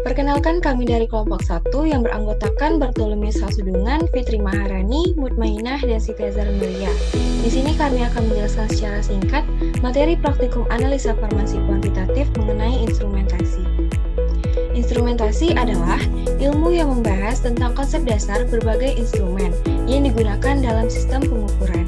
Perkenalkan, kami dari kelompok 1 yang beranggotakan Bartolomeus Hasudungan, Fitri Maharani, Mutmainah, dan Siti Azhar Mulia. Di sini kami akan menjelaskan secara singkat materi praktikum analisa farmasi kuantitatif mengenai instrumentasi. Instrumentasi adalah ilmu yang membahas tentang konsep dasar berbagai instrumen yang digunakan dalam sistem pengukuran.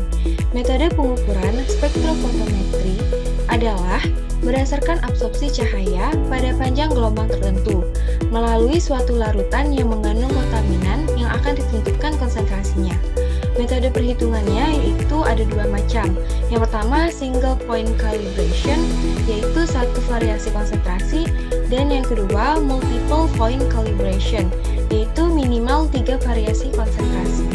Metode pengukuran spektrofotometri adalah berdasarkan absorpsi cahaya pada panjang gelombang tertentu melalui suatu larutan yang mengandung kontaminan yang akan ditentukan konsentrasinya. Metode perhitungannya yaitu ada dua macam. Yang pertama single point calibration, yaitu satu variasi konsentrasi, dan yang kedua multiple point calibration, yaitu minimal 3 variasi konsentrasi.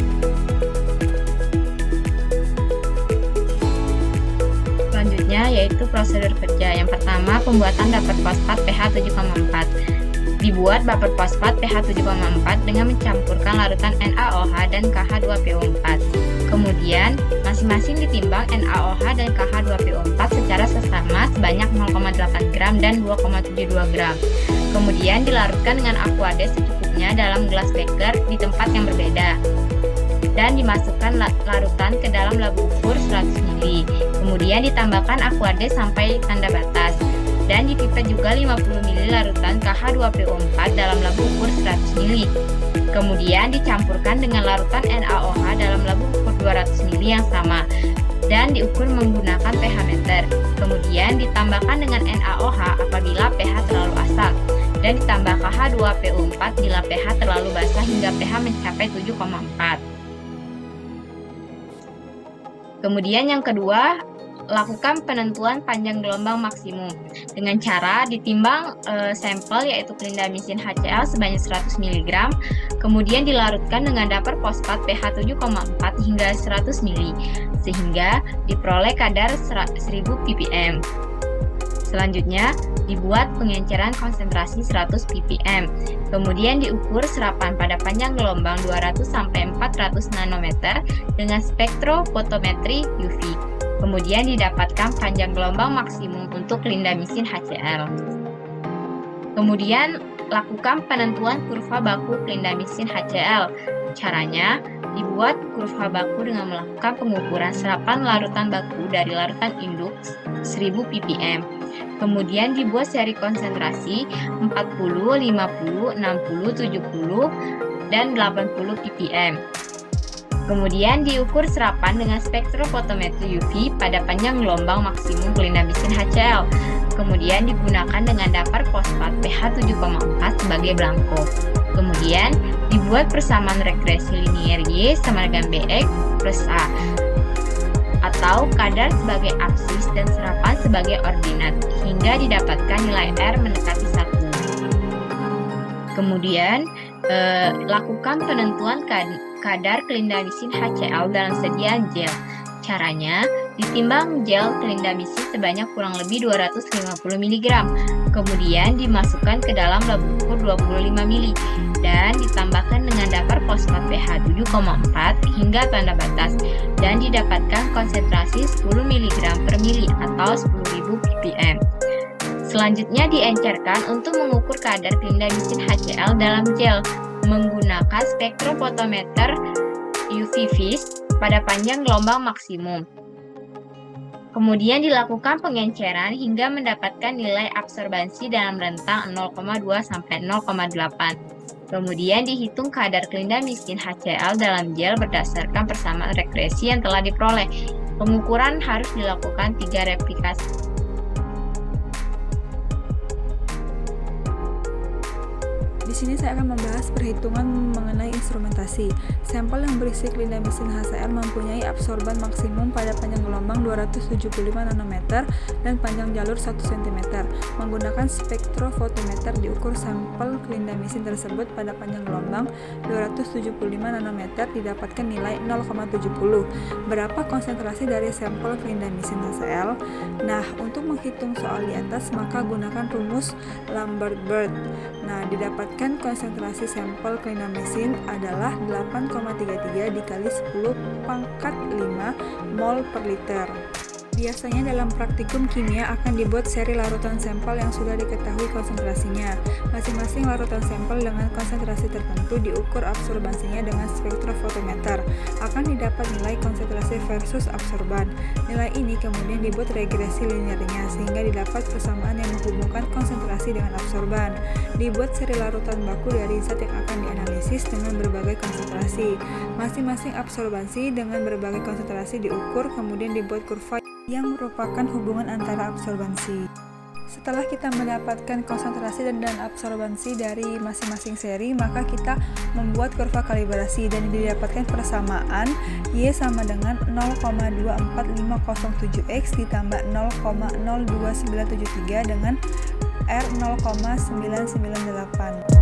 Selanjutnya yaitu prosedur kerja. Yang pertama, pembuatan dapur fosfat pH 7,4. Dibuat dapur fosfat pH 7,4 dengan mencampurkan larutan NaOH dan KH2PO4. Kemudian, masing-masing ditimbang NaOH dan KH2PO4 secara sesama sebanyak 0,8 gram dan 2,72 gram. Kemudian dilarutkan dengan aquades secukupnya dalam gelas beker di tempat yang berbeda. Dan dimasukkan larutan ke dalam labu ukur 100 ml. Kemudian ditambahkan aquades sampai tanda batas. Dan dipipet juga 50 ml larutan KH2PO4 dalam labu ukur 100 ml. Kemudian dicampurkan dengan larutan NaOH dalam labu ukur 200 ml yang sama dan diukur menggunakan pH meter. Kemudian ditambahkan dengan NaOH apabila pH terlalu asam dan ditambah KH2PO4 bila pH terlalu basah hingga pH mencapai 7,4. Kemudian yang kedua, lakukan penentuan panjang gelombang maksimum dengan cara ditimbang sampel yaitu clindamycin HCl sebanyak 100 mg, kemudian dilarutkan dengan dapur fosfat pH 7,4 hingga 100 ml sehingga diperoleh kadar 1000 ppm. Selanjutnya, dibuat pengenceran konsentrasi 100 ppm. Kemudian diukur serapan pada panjang gelombang 200 sampai 400 nanometer dengan spektrofotometri UV. Kemudian didapatkan panjang gelombang maksimum untuk clindamycin HCl. Kemudian lakukan penentuan kurva baku clindamycin HCl. Caranya, dibuat kurva baku dengan melakukan pengukuran serapan larutan baku dari larutan induk 1000 ppm. Kemudian dibuat seri konsentrasi 40, 50, 60, 70, dan 80 ppm. Kemudian diukur serapan dengan spektrofotometri UV pada panjang gelombang maksimum clindamycin HCl. Kemudian digunakan dengan dapur fosfat pH 7,4 sebagai belangko. Kemudian dibuat persamaan regresi linier Y sama dengan BX plus A atau kadar sebagai absis dan serapan sebagai ordinat hingga didapatkan nilai R mendekati 1. Kemudian lakukan penentuan kadar clindamycin HCl dalam sediaan gel. Caranya, ditimbang gel clindamycin sebanyak kurang lebih 250 mg. Kemudian dimasukkan ke dalam labu ukur 25 ml dan ditambahkan dengan dapur fosfat pH 7,4 hingga tanda batas dan didapatkan konsentrasi 10 mg per mili atau 10.000 ppm. Selanjutnya diencerkan untuk mengukur kadar clindamycin HCl dalam gel menggunakan spektrofotometer UV vis pada panjang gelombang maksimum. Kemudian dilakukan pengenceran hingga mendapatkan nilai absorbansi dalam rentang 0,2 sampai 0,8. Kemudian dihitung kadar clindamycin HCl dalam gel berdasarkan persamaan regresi yang telah diperoleh. Pengukuran harus dilakukan 3 replikasi. Di sini saya akan membahas perhitungan mengenai instrumentasi. Sampel yang berisi clindamycin HCl mempunyai absorban maksimum pada panjang gelombang 275 nanometer dan panjang jalur 1 cm. Menggunakan spektrofotometer diukur sampel clindamycin tersebut pada panjang gelombang 275 nanometer didapatkan nilai 0,70. Berapa konsentrasi dari sampel clindamycin HCl? Nah, untuk menghitung soal di atas maka gunakan rumus Lambert-Bird. Nah, didapatkan konsentrasi sampel clindamycin adalah 8,33 dikali 10 pangkat 5 mol per liter. Biasanya dalam praktikum kimia akan dibuat seri larutan sampel yang sudah diketahui konsentrasinya. Masing-masing larutan sampel dengan konsentrasi tertentu diukur absorbansinya dengan spektrofotometer. Akan didapat nilai konsentrasi versus absorban. Nilai ini kemudian dibuat regresi linearnya sehingga didapat persamaan yang menghubungkan konsentrasi dengan absorban. Dibuat seri larutan baku dari zat yang akan dianalisis dengan berbagai konsentrasi. Masing-masing absorbansi dengan berbagai konsentrasi diukur, kemudian dibuat kurva yang merupakan hubungan antara absorbansi. Setelah kita mendapatkan konsentrasi dan absorbansi dari masing-masing seri, maka kita membuat kurva kalibrasi dan didapatkan persamaan Y sama dengan 0,24507X ditambah 0,02973 dengan R 0,998.